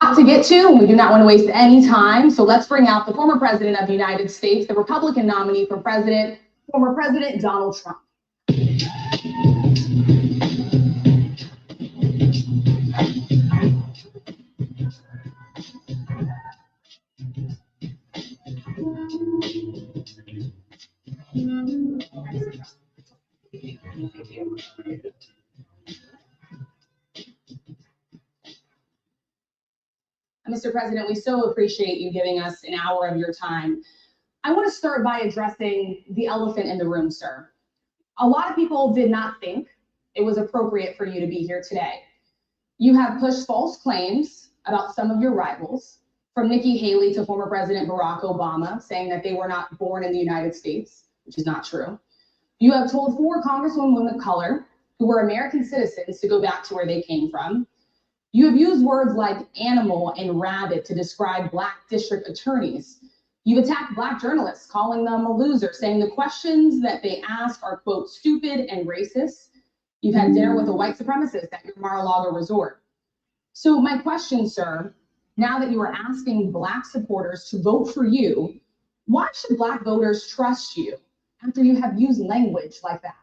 To get to, and we do not want to waste any time, so let's bring out the former president of the United States, the Republican nominee for president, former President Donald Trump. Mr. President, we so appreciate you giving us an hour of your time. I want to start by addressing the elephant in the room, sir. A lot of people did not think it was appropriate for you to be here today. You have pushed false claims about some of your rivals, from Nikki Haley to former President Barack Obama, saying that they were not born in the United States, which is not true. You have told 4 congresswomen of color who were American citizens to go back to where they came from. You have used words like animal and rabbit to describe Black district attorneys. You've attacked Black journalists, calling them a loser, saying the questions that they ask are, quote, stupid and racist. You've had dinner with a white supremacist at your Mar-a-Lago resort. So my question, sir, now that you are asking Black supporters to vote for you, why should Black voters trust you after you have used language like that?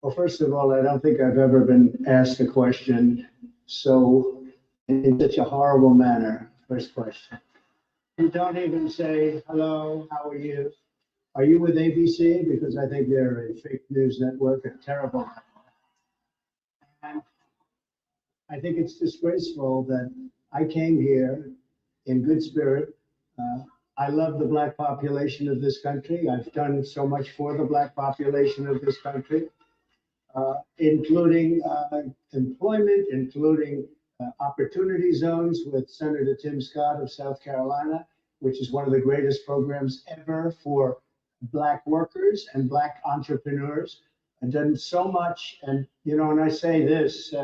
Well, first of all, I don't think I've ever been asked a question so in such a horrible manner. First question. You don't even say, hello, how are you? Are you with ABC? Because I think they're a fake news network, a terrible network. And I think it's disgraceful that I came here in good spirit. I love the Black population of this country. I've done so much for the Black population of this country, including employment, including opportunity zones with Senator Tim Scott of South Carolina, which is one of the greatest programs ever for Black workers and Black entrepreneurs. I've done so much. And, you know, when I say this,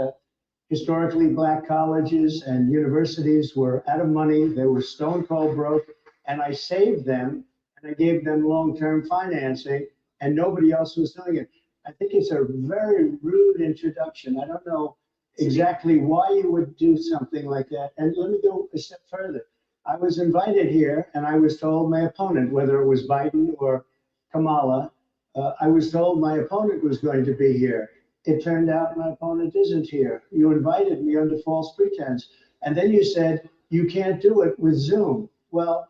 historically Black colleges and universities were out of money. They were stone cold broke. And I saved them and I gave them long-term financing, and nobody else was doing it. I think it's a very rude introduction. I don't know exactly why you would do something like that. And let me go a step further. I was invited here and I was told my opponent, whether it was Biden or Kamala, I was told my opponent was going to be here. It turned out my opponent isn't here. You invited me under false pretense. And then you said, you can't do it with Zoom. Well,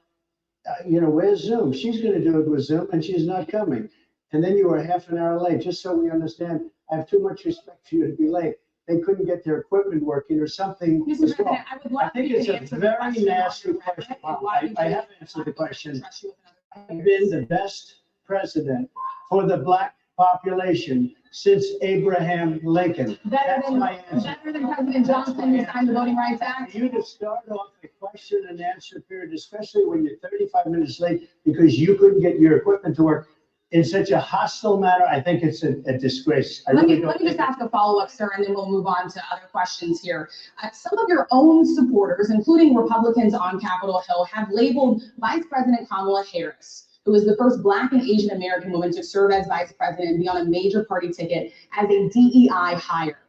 you know, where's Zoom? She's going to do it with Zoom and she's not coming. And then you were half an hour late, just so we understand. I have too much respect for you to be late. They couldn't get their equipment working or something. Mr. President, I think it's a very nasty question. I have answered the question. I've been the best president for the Black population since Abraham Lincoln. Better than President Johnson who signed the Voting Rights Act? You to start off the question and answer period, especially when you're 35 minutes late because you couldn't get your equipment to work in such a hostile manner, I think it's a disgrace. Let me just ask a follow-up, sir, and then we'll move on to other questions here. Some of your own supporters, including Republicans on Capitol Hill, have labeled Vice President Kamala Harris, who is the first Black and Asian American woman to serve as vice president and be on a major party ticket, as a DEI hire.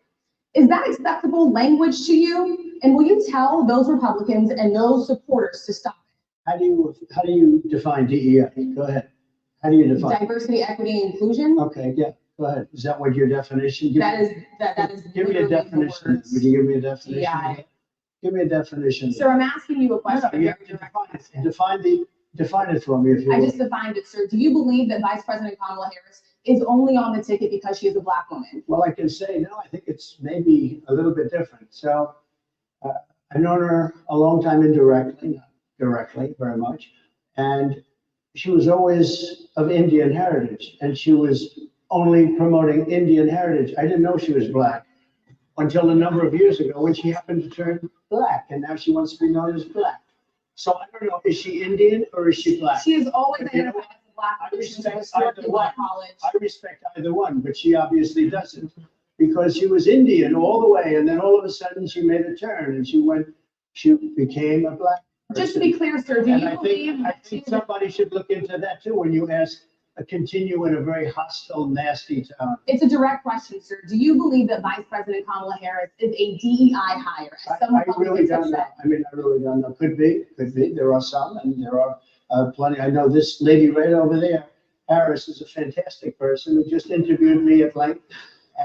Is that acceptable language to you? And will you tell those Republicans and those supporters to stop it? How do you define DEI? Go ahead. How do you define diversity, equity, and inclusion? Okay, yeah, go ahead. Is that what your definition? That is. Give me a definition. Would you give me a definition? Yeah. Give me a definition. Sir, I'm asking you a question. No, you have to define it for me if you I will. just defined it, sir. Do you believe that Vice President Kamala Harris is only on the ticket because she is a Black woman? Well, I can say no. I think it's maybe a little bit different. So I've known her a long time indirectly, not directly very much, and she was always of Indian heritage, and she was only promoting Indian heritage. I didn't know she was Black until a number of years ago when she happened to turn Black, and now she wants to be known as Black. So I don't know, is she Indian or is she Black? She is always identified as a Black. I respect either one, but she obviously doesn't, because she was Indian all the way, and then all of a sudden she made a turn and she became a Black person. Just to be clear, sir, do you I think somebody should look into that too when you ask continue in a very hostile, nasty tone. It's a direct question, sir. Do you believe that Vice President Kamala Harris is a DEI hire? I really don't know. I mean, I really don't know. Could be. There are some, and there are plenty. I know this lady right over there, Harris, is a fantastic person who just interviewed me at length.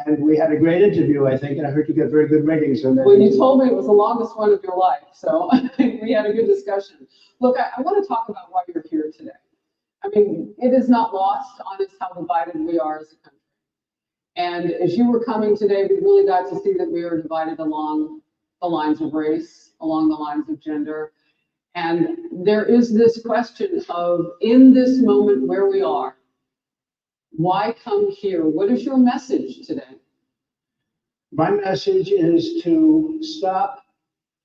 And we had a great interview, I think, and I heard you get very good ratings on that. Well, you told me it was the longest one of your life, so I think we had a good discussion. Look, I want to talk about why you're here today. I mean, it is not lost on us how divided we are as a country. And as you were coming today, we really got to see that we are divided along the lines of race, along the lines of gender. And there is this question of, in this moment where we are, why come here? What is your message today? My message is to stop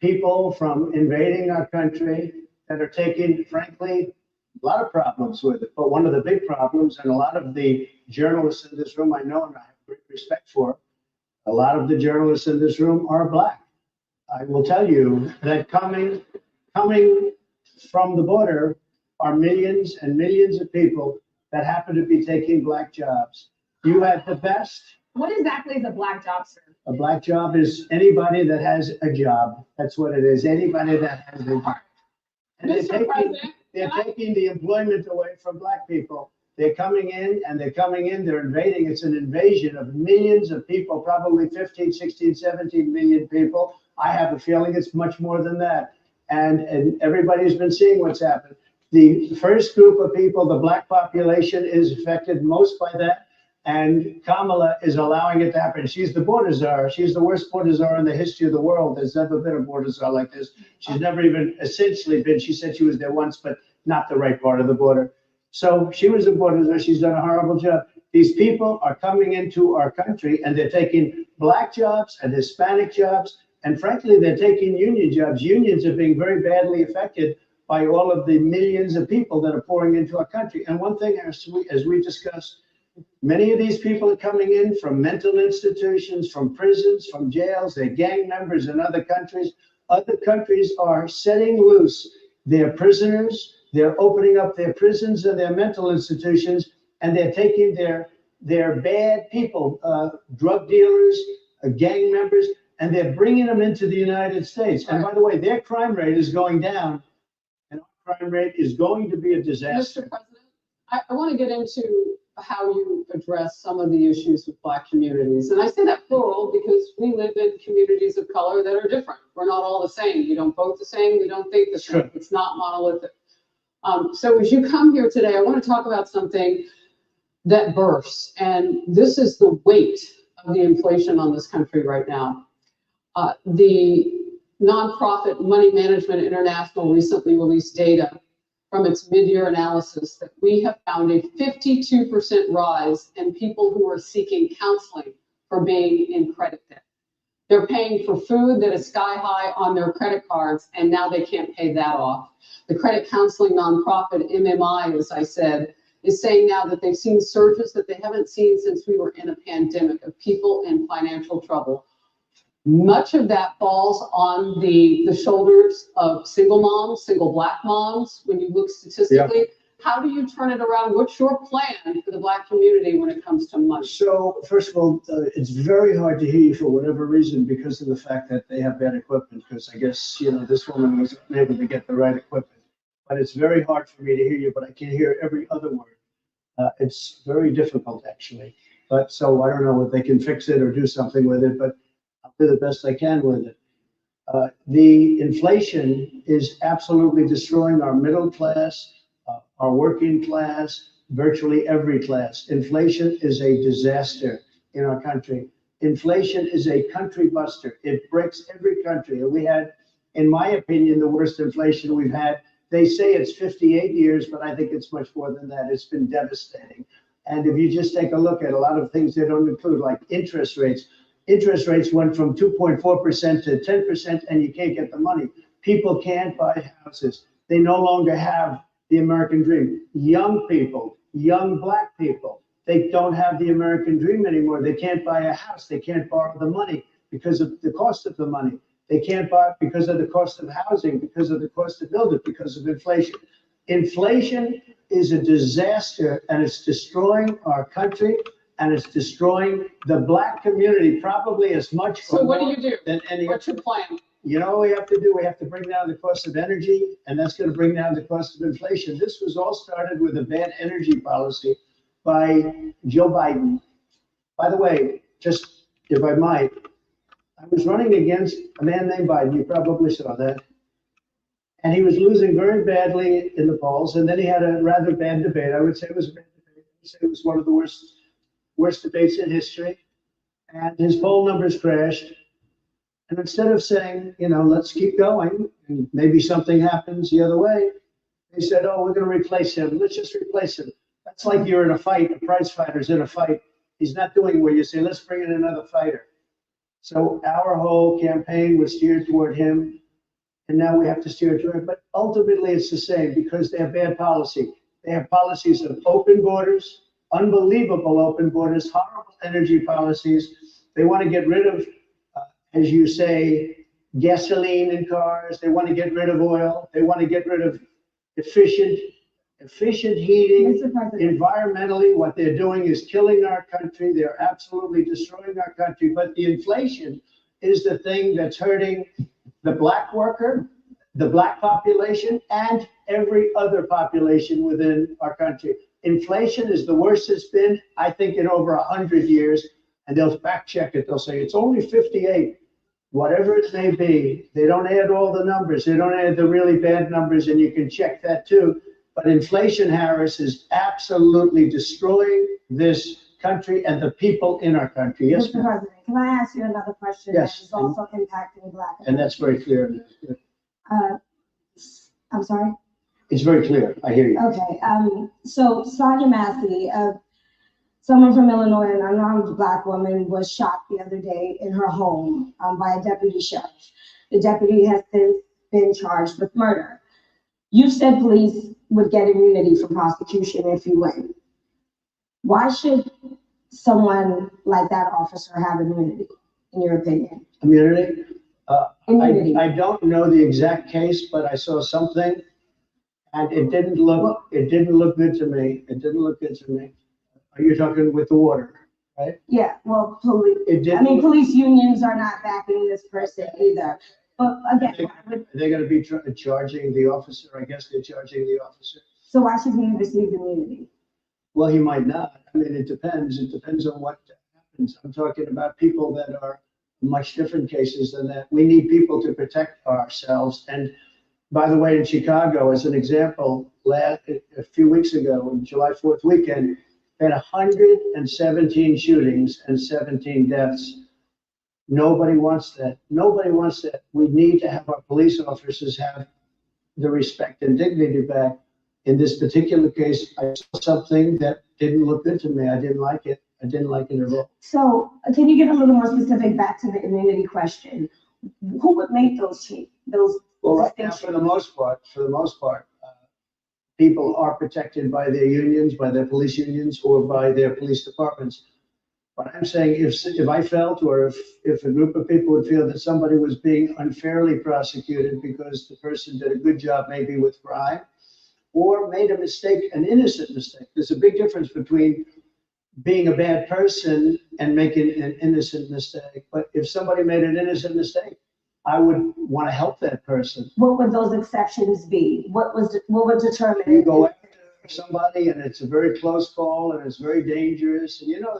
people from invading our country that are taking, frankly, a lot of problems with it. But one of the big problems, and a lot of the journalists in this room I know and I have great respect for, a lot of the journalists in this room are Black. I will tell you that coming from the border are millions and millions of people that happen to be taking Black jobs. You have the best. What exactly is a Black job, sir? A Black job is anybody that has a job. That's what it is. Anybody that has a job. And they're taking the employment away from Black people. They're coming in, they're invading. It's an invasion of millions of people, probably 15, 16, 17 million people. I have a feeling it's much more than that. And everybody's been seeing what's happened. The first group of people, the Black population, is affected most by that. And Kamala is allowing it to happen. She's the border czar. She's the worst border czar in the history of the world. There's never been a border czar like this. She's never even essentially been, she said she was there once, but not the right part of the border. So she was a border czar. She's done a horrible job. These people are coming into our country and they're taking Black jobs and Hispanic jobs. And frankly, they're taking union jobs. Unions are being very badly affected by all of the millions of people that are pouring into our country. And one thing, as we discussed, many of these people are coming in from mental institutions, from prisons, from jails. They're gang members in other countries. Other countries are setting loose their prisoners. They're opening up their prisons and their mental institutions, and they're taking their bad people, drug dealers, gang members, and they're bringing them into the United States. And by the way, their crime rate is going down, and our crime rate is going to be a disaster. Mr. President, I want to get into how you address some of the issues with Black communities. And I say that plural because we live in communities of color that are different. We're not all the same. We don't vote the same. We don't think the same. Sure. It's not monolithic. So as you come here today, I want to talk about something that bursts. And this is the weight of the inflation on this country right now. The nonprofit Money Management International recently released data from its mid-year analysis that we have found a 52% rise in people who are seeking counseling for being in credit debt. They're paying for food that is sky high on their credit cards, and now they can't pay that off. The credit counseling nonprofit MMI, as I said, is saying now that they've seen surges that they haven't seen since we were in a pandemic of people in financial trouble. Much of that falls on the shoulders of single moms, single Black moms. When you look statistically, yeah. How do you turn it around? What's your plan for the Black community when it comes to money? So first of all, it's very hard to hear you for whatever reason because of the fact that they have bad equipment. Because I guess, this woman was able to get the right equipment. But it's very hard for me to hear you, but I can hear every other word. It's very difficult, actually. But so I don't know if they can fix it or do something with it, but I'll do the best I can with it. The inflation is absolutely destroying our middle class, our working class, virtually every class. Inflation is a disaster in our country. Inflation is a country buster. It breaks every country. And we had, in my opinion, the worst inflation we've had. They say it's 58 years, but I think it's much more than that. It's been devastating. And if you just take a look at a lot of things they don't include, like interest rates. Interest rates went from 2.4% to 10%, and you can't get the money. People can't buy houses. They no longer have the American dream. Young people, young Black people, they don't have the American dream anymore. They can't buy a house. They can't borrow the money because of the cost of the money. They can't buy it because of the cost of housing, because of the cost to build it, because of inflation. Inflation is a disaster, and it's destroying our country, and it's destroying the Black community probably as much So or what do more you do? than any What's your plan? You know what we have to do? We have to bring down the cost of energy, and that's going to bring down the cost of inflation. This was all started with a bad energy policy by Joe Biden. By the way, just if I might, I was running against a man named Biden. You probably saw that. And he was losing very badly in the polls. And then he had a rather bad debate. I would say it was a bad debate. I would say it was one of the worst debates in history. And his poll numbers crashed. And instead of saying, you know, let's keep going, and maybe something happens the other way, they said, oh, we're going to replace him. Let's just replace him. That's like you're in a fight, a prize fighter's in a fight. He's not doing what you say, let's bring in another fighter. So our whole campaign was steered toward him, and now we have to steer toward him. But ultimately, it's the same because they have bad policy. They have policies of open borders, unbelievable open borders, horrible energy policies. They want to get rid of, as you say, gasoline in cars. They want to get rid of oil. They want to get rid of efficient heating. Mr. President. Environmentally, what they're doing is killing our country. They're absolutely destroying our country. But the inflation is the thing that's hurting the Black worker, the Black population, and every other population within our country. Inflation is the worst it's been, I think, in over 100 years. And they'll fact check it. They'll say it's only 58. Whatever it may be, they don't add all the numbers. They don't add the really bad numbers, and you can check that too. But inflation, Harris, is absolutely destroying this country and the people in our country. Yes, Mr. ma'am. President, can I ask you another question? Yes. That is also impacting Black. And that's very clear. I'm sorry? It's very clear. I hear you. Okay, so Sonia Massey, someone from Illinois, an unarmed Black woman, was shot the other day in her home by a deputy sheriff. The deputy has since been charged with murder. You said police would get immunity from prosecution if you win. Why should someone like that officer have immunity, in your opinion? Immunity? Immunity. I don't know the exact case, but I saw something, and it didn't look good to me. It didn't look good to me. Are you talking with the water, right? Yeah, well, police, It didn't. I mean, police unions are not backing this person either. But again, They're going to be charging the officer. I guess they're charging the officer. so why should he receive immunity? Well, he might not. I mean, it depends. It depends on what happens. I'm talking about people that are much different cases than that. We need people to protect ourselves. And by the way, in Chicago, as an example, a few weeks ago, on July 4th weekend, they had 117 shootings and 17 deaths. Nobody wants that. Nobody wants that. We need to have our police officers have the respect and dignity back. In this particular case, I saw something that didn't look good to me. I didn't like it. I didn't like it at all. So can you get a little more specific back to the immunity question? Who would make those Well, right now, for the most part, people are protected by their unions, by their police unions, or by their police departments. But I'm saying if I felt, or if a group of people would feel that somebody was being unfairly prosecuted because the person did a good job maybe with crime, or made a mistake, an innocent mistake. There's a big difference between being a bad person and making an innocent mistake. But if somebody made an innocent mistake, I would want to help that person. What would those exceptions be? What would determine You it? go after somebody and it's a very close call and it's very dangerous. And you know,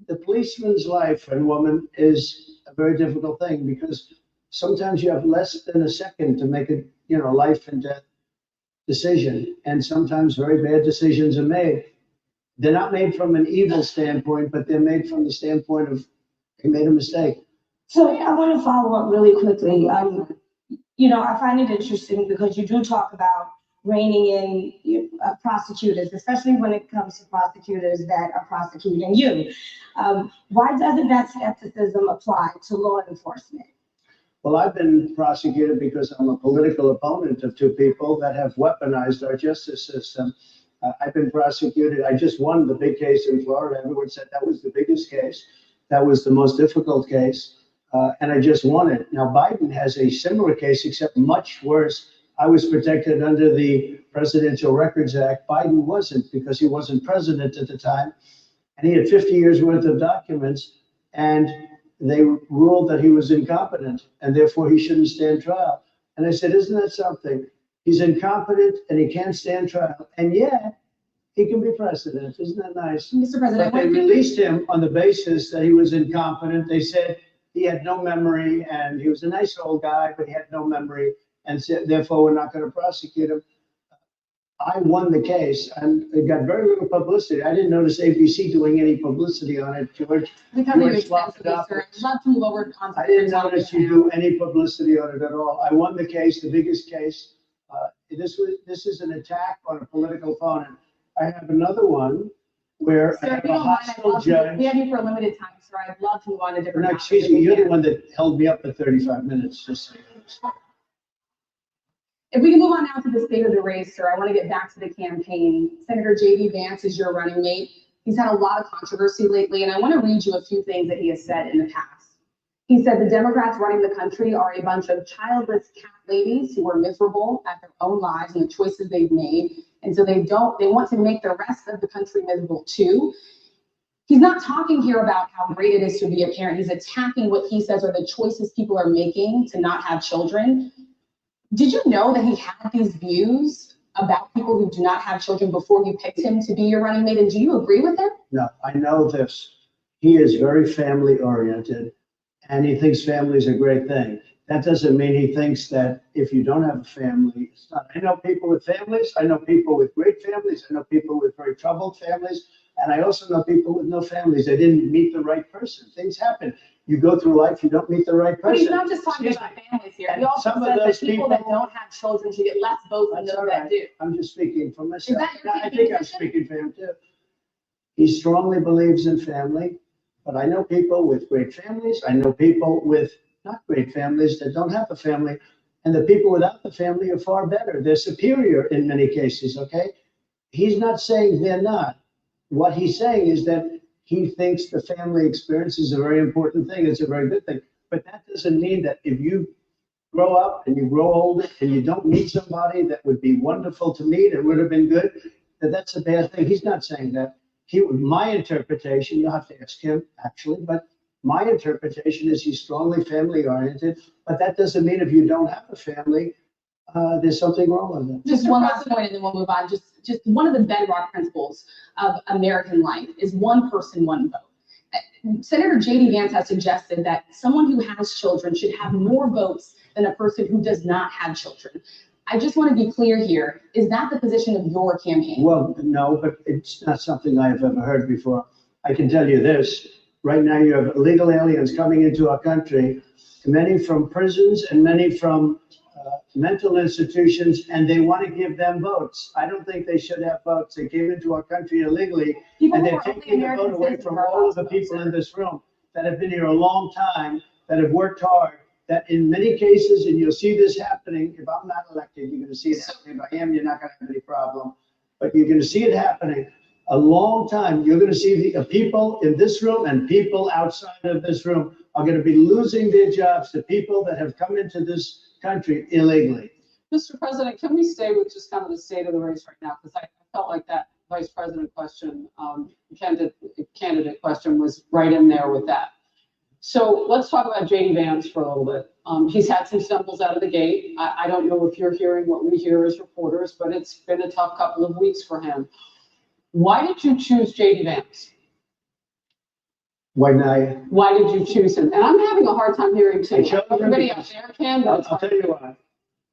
the policeman's life and woman is a very difficult thing because sometimes you have less than a second to make a life and death decision. And sometimes very bad decisions are made. They're not made from an evil standpoint, but they're made from the standpoint of they made a mistake. So I want to follow up really quickly. I find it interesting because you do talk about reining in prosecutors, especially when it comes to prosecutors that are prosecuting you. Why doesn't that skepticism apply to law enforcement? Well, I've been prosecuted because I'm a political opponent of two people that have weaponized our justice system. I've been prosecuted. I just won the big case in Florida. Everyone said that was the biggest case. That was the most difficult case. And I just won it. Now, Biden has a similar case, except much worse I was protected under the Presidential Records Act. Biden wasn't, because he wasn't president at the time. And he had 50 years worth of documents, and they ruled that he was incompetent, and therefore he shouldn't stand trial. And I said, isn't that something? He's incompetent and he can't stand trial, and yet he can be president. Isn't that nice? Mr. President, But they released him on the basis that he was incompetent. They said he had no memory, and he was a nice old guy, but he had no memory, and said, therefore we're not going to prosecute him. I won the case, and it got very little publicity. I didn't notice ABC doing any publicity on it, George. we covered you swapped extensively, it up. sir. I'd love to move over on. I didn't notice you do any publicity on it at all. I won the case, the biggest case. This is an attack on a political opponent. I have another one where I Sir, have if you a don't mind, I'd hostile love to, judge. we have you for a limited time, sir. I'd love to move on to different. No, topics excuse if me, we you're the can. one that held me up for 35 minutes, just so you understand. If we can move on now to the state of the race, sir, I want to get back to the campaign. Senator JD Vance is your running mate. He's had a lot of controversy lately, and I want to read you a few things that he has said in the past. He said the Democrats running the country are a bunch of childless cat ladies who are miserable at their own lives and the choices they've made. And so they want to make the rest of the country miserable too. He's not talking here about how great it is to be a parent. He's attacking what he says are the choices people are making to not have children. Did you know that he had these views about people who do not have children before you picked him to be your running mate? And do you agree with him? No, I know this. He is very family oriented, and he thinks family is a great thing. That doesn't mean he thinks that if you don't have a family, it's not. I know people with families. I know people with great families. I know people with very troubled families. And I also know people with no families. They didn't meet the right person. Things happen. You go through life, you don't meet the right But person. he's not just talking Excuse about me. families here. And He also some of says those that people that people- don't have children should get less votes than That's those all that right. do. I'm just speaking for myself. that your I campaign think I'm position? speaking for him too. He strongly believes in family, but I know people with great families. I know people with not great families that don't have a family. And the people without the family are far better. They're superior in many cases, okay? He's not saying they're not. What he's saying is that he thinks the family experience is a very important thing. It's a very good thing. But that doesn't mean that if you grow up and you grow older and you don't meet somebody that would be wonderful to meet and would have been good, that that's a bad thing. He's not saying that. My interpretation, you'll have to ask him actually, but my interpretation is he's strongly family oriented, but that doesn't mean if you don't have a family, there's something wrong with it. Just one last point and then we'll move on. Just one of the bedrock principles of American life is one person, one vote. Senator JD Vance has suggested that someone who has children should have more votes than a person who does not have children. I just want to be clear here. Is that the position of your campaign? Well, no, but it's not something I've ever heard before. I can tell you this. Right now, you have illegal aliens coming into our country, many from prisons and many from mental institutions, and they want to give them votes. I don't think they should have votes. They came into our country illegally, People and who they're are only taking the American vote away citizens from are all of the allowed to vote, people sir. in this room that have been here a long time, that have worked hard, that in many cases, and you'll see this happening, if I'm not elected, you're going to see it happening. If I am, you're not going to have any problem. But you're going to see it happening a long time. You're going to see the people in this room and people outside of this room are going to be losing their jobs to people that have come into this country illegally. Mr. President, can we stay with just kind of the state of the race right now? Because I felt like that vice president question, candidate question was right in there with that. So let's talk about JD Vance for a little bit. He's had some stumbles out of the gate. I don't know if you're hearing what we hear as reporters, but it's been a tough couple of weeks for him. Why did you choose JD Vance? Why did you choose him? And I'm having a hard time hearing too. I chose him Everybody because- out there can, but it's I'll hard. tell you why.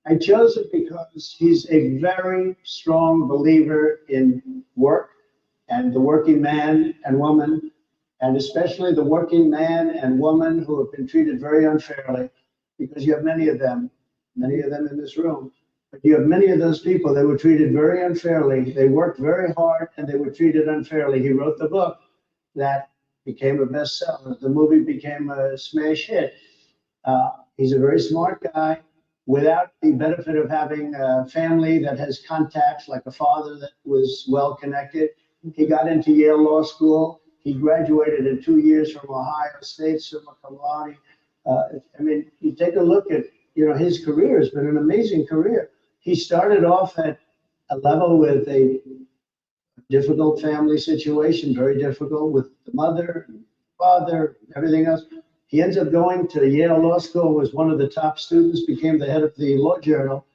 I chose it because he's a very strong believer in work and the working man and woman, and especially the working man and woman who have been treated very unfairly, because you have many of them in this room. But you have many of those people that were treated very unfairly. They worked very hard and they were treated unfairly. He wrote the book that became a bestseller. The movie became a smash hit. He's a very smart guy without the benefit of having a family that has contacts, like a father that was well connected. He got into Yale Law School. He graduated in 2 years from Ohio State, summa cum laude. I mean, you take a look at, his career has been an amazing career. he started off at a level with a difficult family situation, very difficult with the mother, father, everything else. He ends up going to Yale Law School, was one of the top students, became the head of the law journal.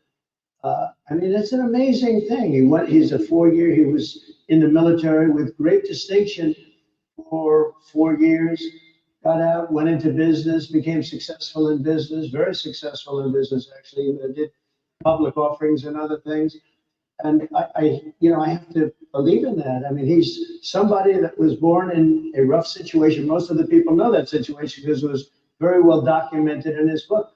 I mean, it's an amazing thing. He's a 4-year, he was in the military with great distinction for 4 years, got out, went into business, became successful in business, very successful in business, actually, did public offerings and other things. And I have to believe in that. I mean, he's somebody that was born in a rough situation. Most of the people know that situation because it was very well documented in his book.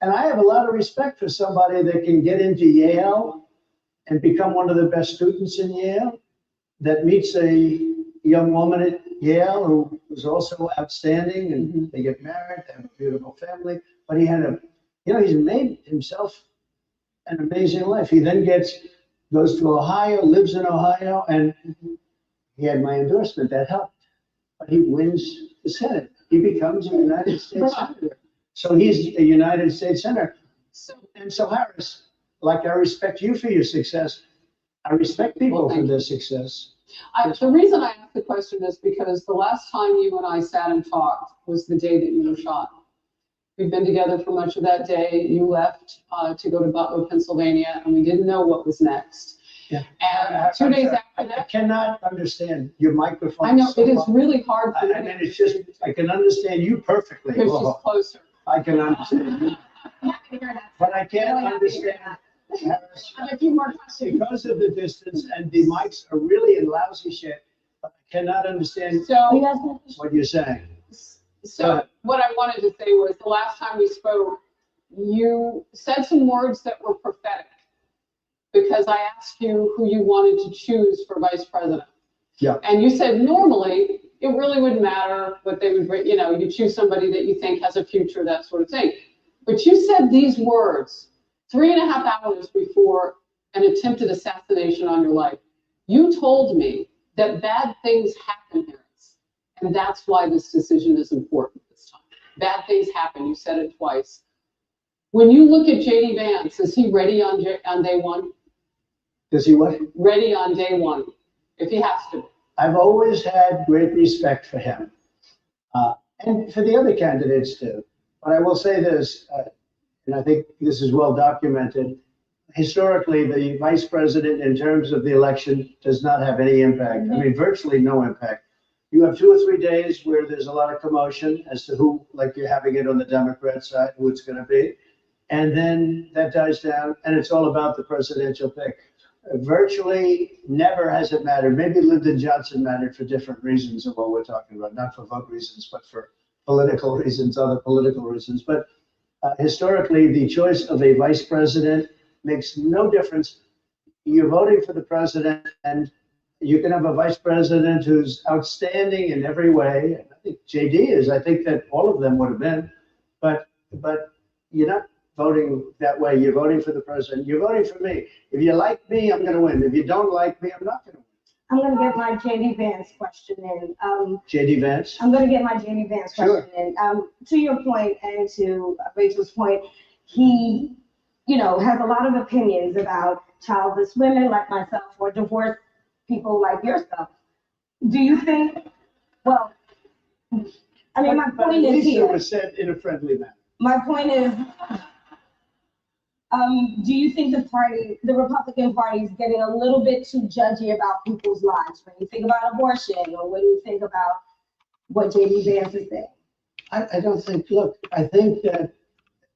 And I have a lot of respect for somebody that can get into Yale and become one of the best students in Yale, that meets a young woman at Yale who was also outstanding, and they get married, they have a beautiful family. But he had he's made himself an amazing life. He then goes to Ohio, lives in Ohio, and he had my endorsement. That helped. But he wins the Senate. He becomes a United States Senator. So he's a United States Senator. So Harris, like I respect you for your success, I respect people for their success. The reason I asked the question is because the last time you and I sat and talked was the day that you were shot. We've been together for much of that day. You left to go to Butler, Pennsylvania, and we didn't know what was next. Yeah. And 2 days after I that, cannot understand your microphone. I know so it is long. really hard for me. I mean, it's just, I can understand you perfectly. Because she's closer. I can understand you, Yeah, I hear that. but I can't Really happy to hear understand that. Harris I have a few more questions. because of the distance, and the mics are really in lousy shape. But I cannot understand So, what you're saying. so what I wanted to say was the last time we spoke, you said some words that were prophetic because I asked you who you wanted to choose for vice president. Yeah. And you said normally it really wouldn't matter what they would, you choose somebody that you think has a future, that sort of thing. But you said these words 3.5 hours before an attempted assassination on your life. You told me that bad things happen here. And that's why this decision is important this time. Bad things happen. You said it twice. When you look at JD Vance, is he ready on day one? Does he what? Ready on day one, if he has to. I've always had great respect for him, and for the other candidates too. But I will say this, and I think this is well documented. Historically, the vice president, in terms of the election, does not have any impact. I mean, virtually no impact. You have 2 or 3 days where there's a lot of commotion as to who, like you're having it on the Democrat side, who it's going to be. And then that dies down, and it's all about the presidential pick. Virtually never has it mattered. Maybe Lyndon Johnson mattered for different reasons of what we're talking about, not for vote reasons, but for political reasons, other political reasons. But historically, the choice of a vice president makes no difference. You're voting for the president, and you can have a vice president who's outstanding in every way. I think JD is. I think that all of them would have been, but you're not voting that way. You're voting for the president. You're voting for me. If you like me, I'm going to win. If you don't like me, I'm not going to win. I'm going to get my JD Vance question in. JD Vance. I'm going to get my JD Vance question Sure. in. To your point and to Rachel's point, he, has a lot of opinions about childless women like myself or divorced people like yourself. Do you think, well, I mean, my point is here. It was said in a friendly manner. My point is, do you think the Republican Party is getting a little bit too judgy about people's lives when you think about abortion or when you think about what JD Vance is saying? I don't think, look, I think that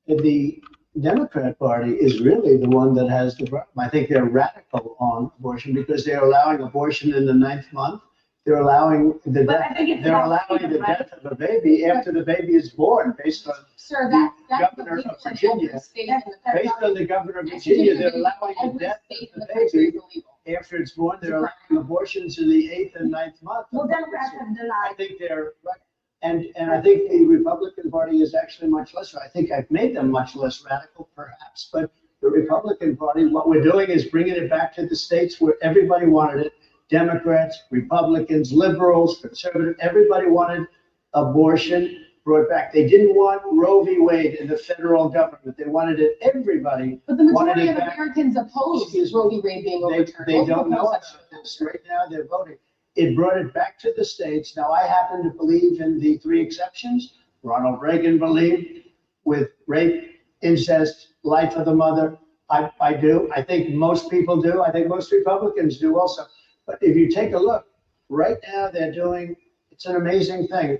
the Democrat Party is really the one that has the problem. I think they're radical on abortion because they're allowing abortion in the 9th month. They're allowing the death of a baby after the baby is born, based on Sir, the that's governor illegal of in Virginia. every state in the Based on the governor of Virginia, they're allowing the every death state of in the the country baby is illegal. after it's born. They're allowing abortions in the 8th and 9th month. Well, Democrats have I denied. think they're right. And I think the Republican Party is actually much less. I think I've made them much less radical, perhaps. But the Republican Party, what we're doing is bringing it back to the states where everybody wanted it. Democrats, Republicans, liberals, conservatives, everybody wanted abortion. brought back. They didn't want Roe v. Wade in the federal government. They wanted it, everybody. But the majority wanted of it back. Americans oppose Roe v. Wade being overturned. They Most don't know oppose about that. this. Right now, they're voting. It brought it back to the states. Now, I happen to believe in the 3 exceptions. Ronald Reagan believed with rape, incest, life of the mother. I do. I think most people do. I think most Republicans do also. But if you take a look, right now they're doing, it's an amazing thing.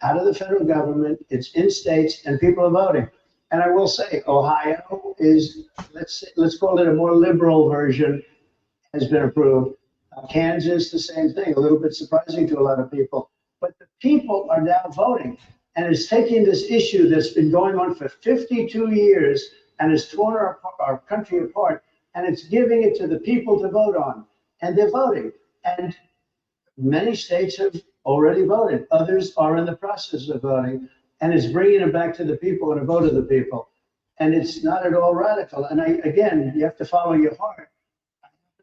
Out of the federal government, it's in states, and people are voting. And I will say, Ohio is, let's call it a more liberal version, has been approved. Kansas, the same thing, a little bit surprising to a lot of people. But the people are now voting, and it's taking this issue that's been going on for 52 years and has torn our country apart, and it's giving it to the people to vote on, and they're voting. And many states have already voted. Others are in the process of voting, and it's bringing it back to the people and a vote of the people. And it's not at all radical. And again, you have to follow your heart.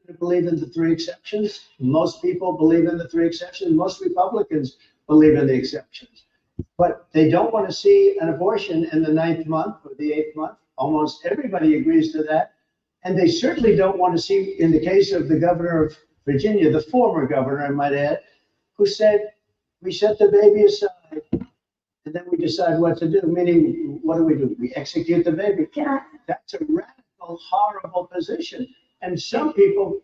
I believe in the 3 exceptions. Most people believe in the 3 exceptions. Most Republicans believe in the exceptions. But they don't want to see an abortion in the 9th month or the 8th month. Almost everybody agrees to that. And they certainly don't want to see, in the case of the governor of Virginia, the former governor, I might add, who said, we set the baby aside and then we decide what to do. Meaning, what do? We execute the baby. That's a radical, horrible position. And some people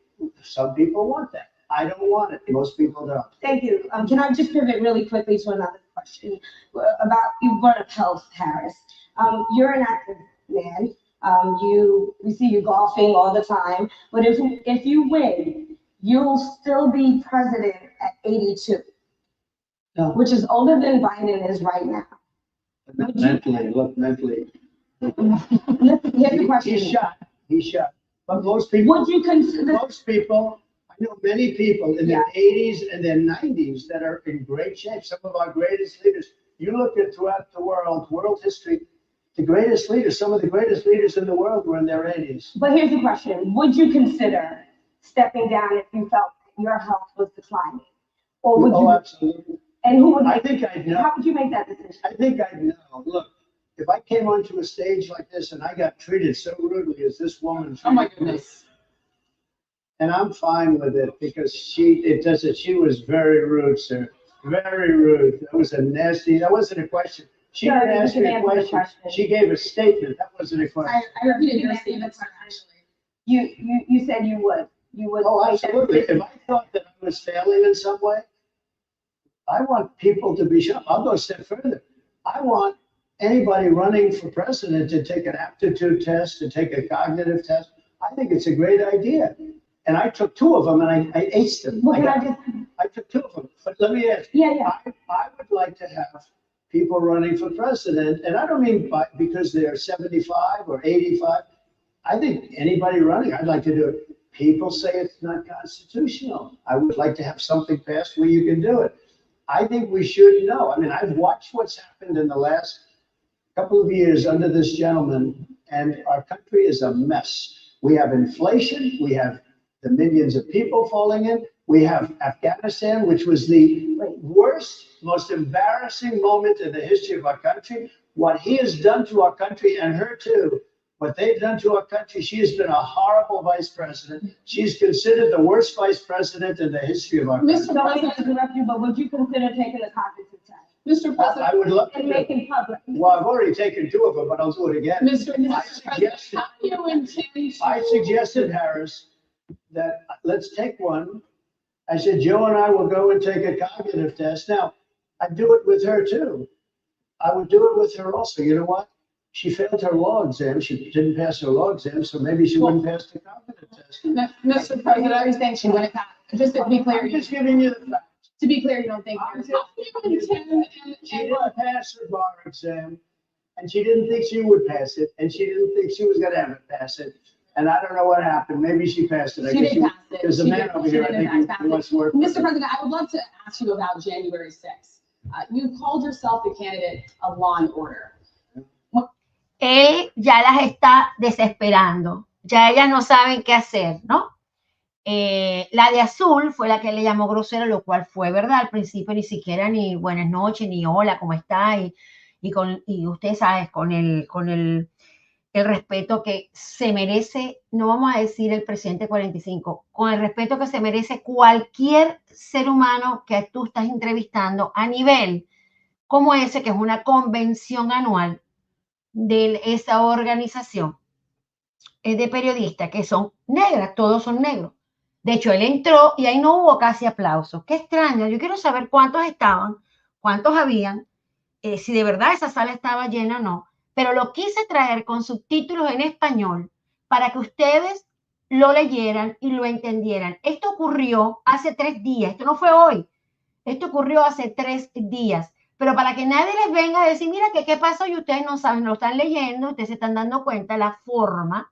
want that. I don't want it. Most people don't. Thank you. Can I just pivot really quickly to another question about, you brought up health, Harris. You're an active man. We see you golfing all the time. But if you win, you'll still be president at 82, which is older than Biden is right now. Mentally. Here's the question. He's shot. But most people, Would you consider? I know many people in their 80s and their 90s that are in great shape. Some of our greatest leaders. You look at throughout the world history, the greatest leaders, some of the greatest leaders in the world were in their 80s. But here's the question. Would you consider stepping down if you felt that your health was declining? Or would you? Absolutely. And who would? I think I'd know. How would you make that decision? I think I'd know. Look, if I came onto a stage like this and I got treated so rudely as this woman. Oh my goodness. And I'm fine with it because she was very rude, sir. Very rude. That was that wasn't a question. She didn't ask me a question. She gave a statement. That wasn't a question. I repeated your statement, actually. You said you would. You would. Oh, absolutely. If I thought that I was failing in some way, I want people to be sure. I'll go a step further. I want anybody running for president to take an aptitude test, to take a cognitive test. I think it's a great idea. And I took 2 of them and I aced them. Well, I took 2 of them. But let me ask. Yeah. I would like to have people running for president, and I don't mean because they're 75 or 85. I think anybody running, I'd like to do it. People say it's not constitutional. I would like to have something passed where you can do it. I think we should know. I mean, I've watched what's happened in the last couple of years under this gentleman, and our country is a mess. We have inflation. We have the millions of people falling in. We have Afghanistan, which was the worst, most embarrassing moment in the history of our country. What he has done to our country, and her too, what they've done to our country, she has been a horrible vice president. She's considered the worst vice president in the history of our country. Mr. President, interrupt you, but would you consider taking a cognitive test? Mr. President. I would love to. And make it public. Well, I've already taken 2 of them, but I'll do it again. Mr. President, how do you intend to? I suggested, Harris, that let's take one. I said, Joe and I will go and take a cognitive test. Now, I'd do it with her too. I would do it with her also. You know what? She failed her law exam. She didn't pass her law exam, so maybe she wouldn't pass the cognitive test. Mr. President, I understand she wouldn't pass. Just to be clear, I'm just giving you the facts. To be clear, you don't think. She didn't pass her bar exam, and she didn't think she would pass it, and she didn't think she was going to have it pass it. And I don't know what happened. Maybe she passed it. She did pass it. There's a man over here, I think he wants to work. Mr. President, I would love to ask you about January 6th. You called yourself the candidate of law and order. Él ya las está desesperando. Ya ellas no saben qué hacer, ¿no? La de azul fue la que le llamó grosera, lo cual fue verdad. Al principio ni siquiera ni buenas noches, ni hola, ¿cómo está? Y y usted sabe, con el respeto que se merece, no vamos a decir el presidente 45, con el respeto que se merece cualquier ser humano que tú estás entrevistando a nivel como ese, que es una convención anual de esa organización de periodistas que son negras, todos son negros. De hecho, él entró y ahí no hubo casi aplausos. Qué extraño. Yo quiero saber cuántos estaban, cuántos habían, si de verdad esa sala estaba llena o no. Pero lo quise traer con subtítulos en español para que ustedes lo leyeran y lo entendieran. Esto ocurrió hace 3 días. Esto no fue hoy. Esto ocurrió hace 3 días. Pero para que nadie les venga a decir, mira, ¿qué pasó? Y ustedes no saben, lo están leyendo, ustedes se están dando cuenta la forma,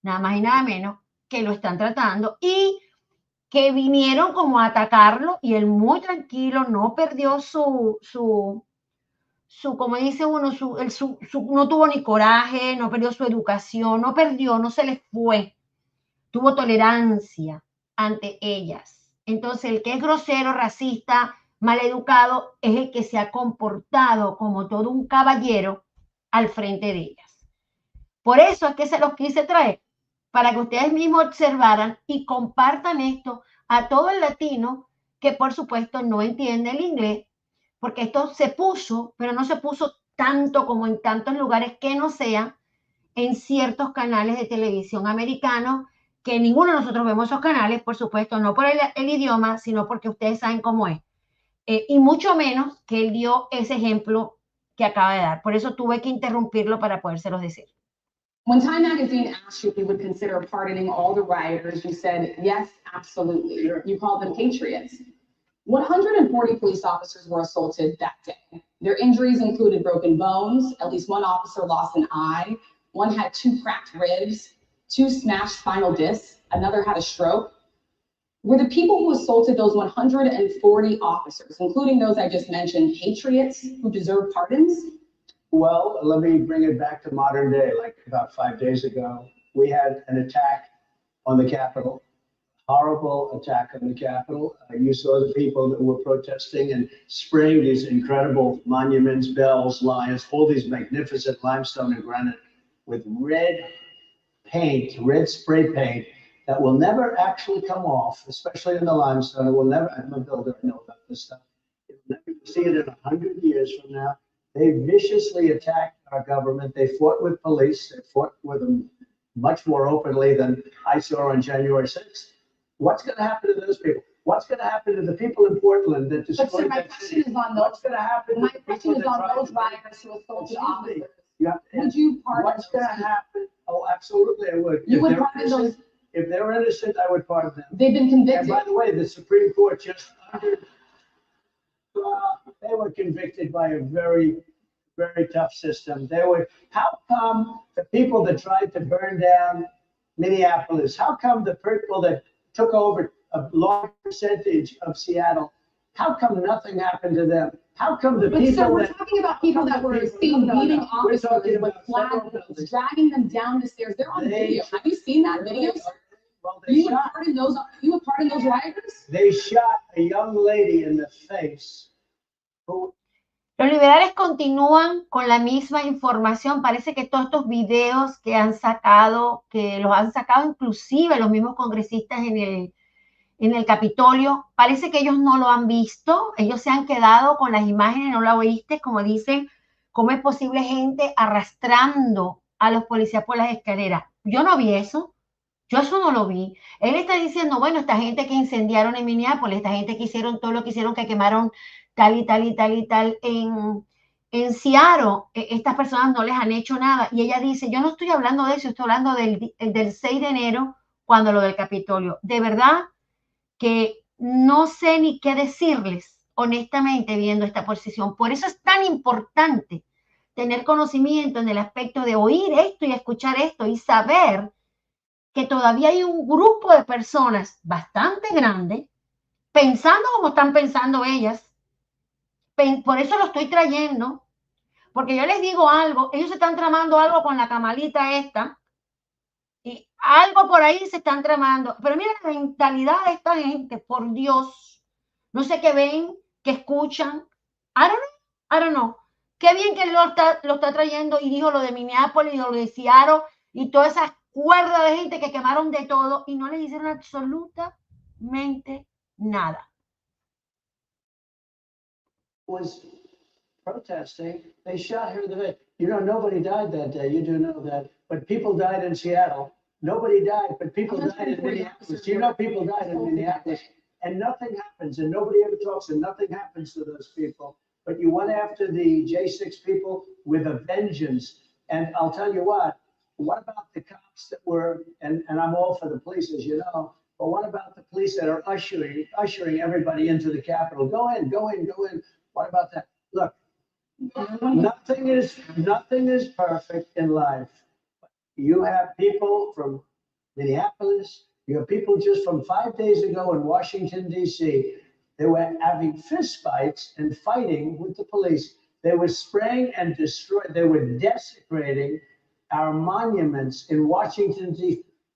nada más y nada menos, que lo están tratando y que vinieron como a atacarlo y él muy tranquilo, no perdió como dice uno, no tuvo ni coraje, no perdió su educación, no se les fue, tuvo tolerancia ante ellas. Entonces, el que es grosero, racista, maleducado, es el que se ha comportado como todo un caballero al frente de ellas. Por eso es que se los quise traer, para que ustedes mismos observaran y compartan esto a todo el latino que, por supuesto, no entiende el inglés, porque esto se puso, pero no se puso tanto como en tantos lugares que no sean en ciertos canales de televisión americanos, que ninguno de nosotros vemos esos canales, por supuesto, no por el idioma, sino porque ustedes saben cómo es. Y mucho menos que él dio ese ejemplo que acaba de dar. Por eso tuve que interrumpirlo para podérselos decir. When Time Magazine asked you if you would consider pardoning all the rioters, you said, yes, absolutely. Sure. You called them patriots. 140 police officers were assaulted that day. Their injuries included broken bones, at least one officer lost an eye, one had 2 cracked ribs, 2 smashed spinal discs, another had a stroke. Were the people who assaulted those 140 officers, including those I just mentioned, patriots who deserve pardons? Well, let me bring it back to modern day. Like about 5 days ago, we had an attack on the Capitol, horrible attack on the Capitol. You saw the people that were protesting and spraying these incredible monuments, bells, lions, all these magnificent limestone and granite with red paint, red spray paint that will never actually come off, especially in the limestone. It will never, I'm a builder, I know about this stuff. You'll never see it in 100 years from now. They viciously attacked our government. They fought with police. They fought with them much more openly than I saw on January 6th. What's going to happen to those people? What's going to happen to the people in Portland that destroyed that city? What's going to happen? My question is on those rioters who assaulted officers. Would you pardon What's going to happen? Oh, absolutely, I would. You would pardon those? If they're innocent, I would pardon them. They've been convicted. And by the way, the Supreme Court just they were convicted by a very, very tough system. How come the people that tried to burn down Minneapolis, how come the people that took over a large percentage of Seattle, how come nothing happened to them? How come the people so we're talking about people that were seen beating officers with flags, dragging them down the stairs. They're on video. Have you seen that video? Well, You would pardon those rioters? They shot a young lady in the face. Los liberales continúan con la misma información. Parece que todos estos videos que han sacado, que los han sacado inclusive los mismos congresistas en el Capitolio, parece que ellos no lo han visto. Ellos se han quedado con las imágenes, no lo oíste, como dicen, ¿cómo es posible gente arrastrando a los policías por las escaleras? Yo no vi eso. Yo eso no lo vi. Él está diciendo, bueno, esta gente que incendiaron en Minneapolis, esta gente que hicieron todo lo que hicieron, que quemaron tal y tal y tal y tal en Seattle, estas personas no les han hecho nada. Y ella dice, yo no estoy hablando de eso, estoy hablando del 6 de enero, cuando lo del Capitolio. De verdad que no sé ni qué decirles, honestamente, viendo esta posición. Por eso es tan importante tener conocimiento en el aspecto de oír esto y escuchar esto y saber que todavía hay un grupo de personas bastante grande pensando como están pensando ellas. Por eso lo estoy trayendo, porque yo les digo algo, ellos se están tramando algo con la camalita esta, y algo por ahí se están tramando, pero mira la mentalidad de esta gente, por Dios, no sé qué ven, qué escuchan, I don't know, Qué bien que él lo está trayendo y dijo lo de Minneapolis y lo de Seattle y toda esa cuerda de gente que quemaron de todo y no les hicieron absolutamente nada. Was protesting. They shot her the day. You know, nobody died that day. You do know that. But people died in Seattle. Nobody died, but people died in Minneapolis. You know, people died in Minneapolis. And nothing happens, and nobody ever talks, and nothing happens to those people. But you went after the J6 people with a vengeance. And I'll tell you what about the cops that were, and I'm all for the police, as you know, but what about the police that are ushering everybody into the Capitol? Go in, go in, go in. What about that? Look, nothing is perfect in life. You have people from Minneapolis, you have people just from 5 days ago in Washington, D.C. They were having fistfights and fighting with the police. They were spraying and destroying, they were desecrating our monuments in Washington,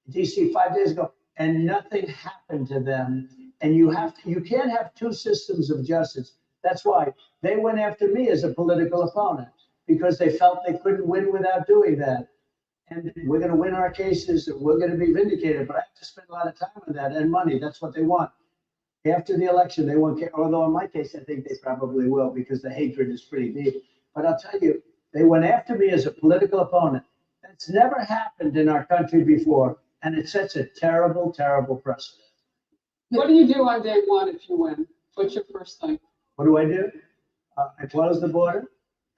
D.C. 5 days ago, and nothing happened to them. And you can't have two systems of justice. That's why they went after me as a political opponent, because they felt they couldn't win without doing that. And we're going to win our cases, and we're going to be vindicated. But I have to spend a lot of time on that and money. That's what they want. After the election, they won't care. Although in my case, I think they probably will, because the hatred is pretty deep. But I'll tell you, they went after me as a political opponent. That's never happened in our country before. And it sets a terrible, terrible precedent. What do you do on day one if you win? What's your first thing? What do? I close the border.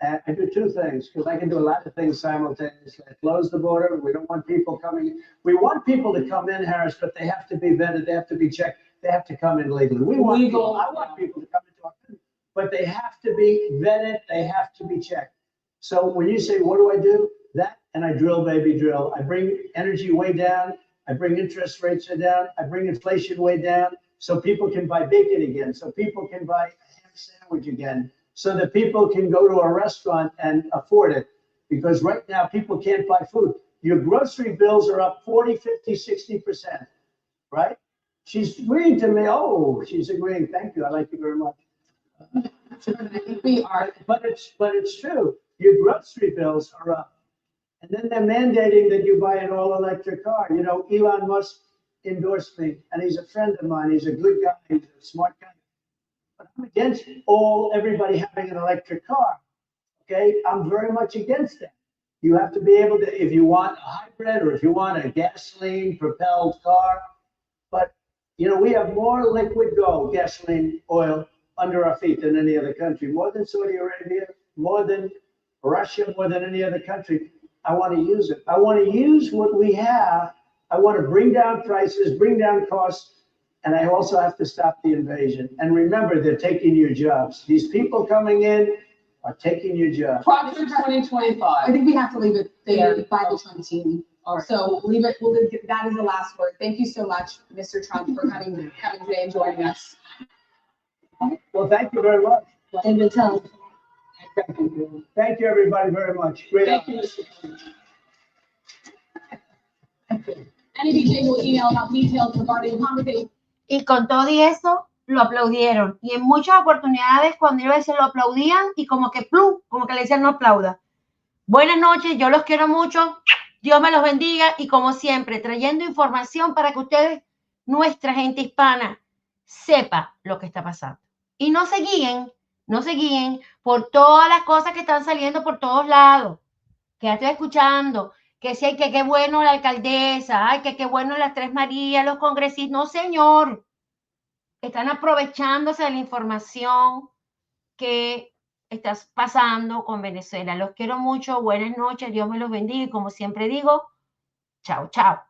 I do two things, because I can do a lot of things simultaneously. I close the border. We don't want people coming in. We want people to come in, Harris, but they have to be vetted. They have to be checked. They have to come in legally. I want people to come into our country, but they have to be vetted. They have to be checked. So when you say, what do? That, and I drill, baby, drill. I bring energy way down. I bring interest rates down. I bring inflation way down, so people can buy bacon again, so people can buy a ham sandwich again, so that people can go to a restaurant and afford it. Because right now, people can't buy food. Your grocery bills are up 40, 50, 60%, right? She's agreeing to me. Oh, she's agreeing. Thank you. I like you very much. I think we are. But it's true. Your grocery bills are up. And then they're mandating that you buy an all-electric car. You know, Elon Musk endorsed me, and he's a friend of mine. He's a good guy. He's a smart guy. But I'm against everybody having an electric car. Okay, I'm very much against that. You have to be able to, if you want a hybrid or if you want a gasoline-propelled car. But you know, we have more liquid gold, gasoline, oil under our feet than any other country. More than Saudi Arabia, more than Russia, more than any other country. I want to use it. I want to use what we have. I want to bring down prices, bring down costs, and I also have to stop the invasion. And remember, they're taking your jobs. These people coming in are taking your jobs. Proctor 2025. I think we have to leave it there by the Trump team. So leave it. We'll leave, that is the last word. Thank you so much, Mr. Trump, for coming today and joining us. Well, thank you very much. And the tongue. Thank you, everybody, very much. Great. Thank you, Mr. Trump. NABJ will email out details regarding the conversation. Y con todo y eso, lo aplaudieron. Y en muchas oportunidades, cuando iba a decir lo aplaudían y como que plum, como que le decían no aplauda. Buenas noches, yo los quiero mucho. Dios me los bendiga y como siempre, trayendo información para que ustedes, nuestra gente hispana, sepa lo que está pasando. Y no se guíen por todas las cosas que están saliendo por todos lados. Que ya estoy escuchando, que sí, que qué bueno la alcaldesa, ay, que qué bueno las Tres Marías, los congresistas. No, señor. Están aprovechándose de la información que está pasando con Venezuela. Los quiero mucho. Buenas noches. Dios me los bendiga. Y como siempre digo, chao, chao.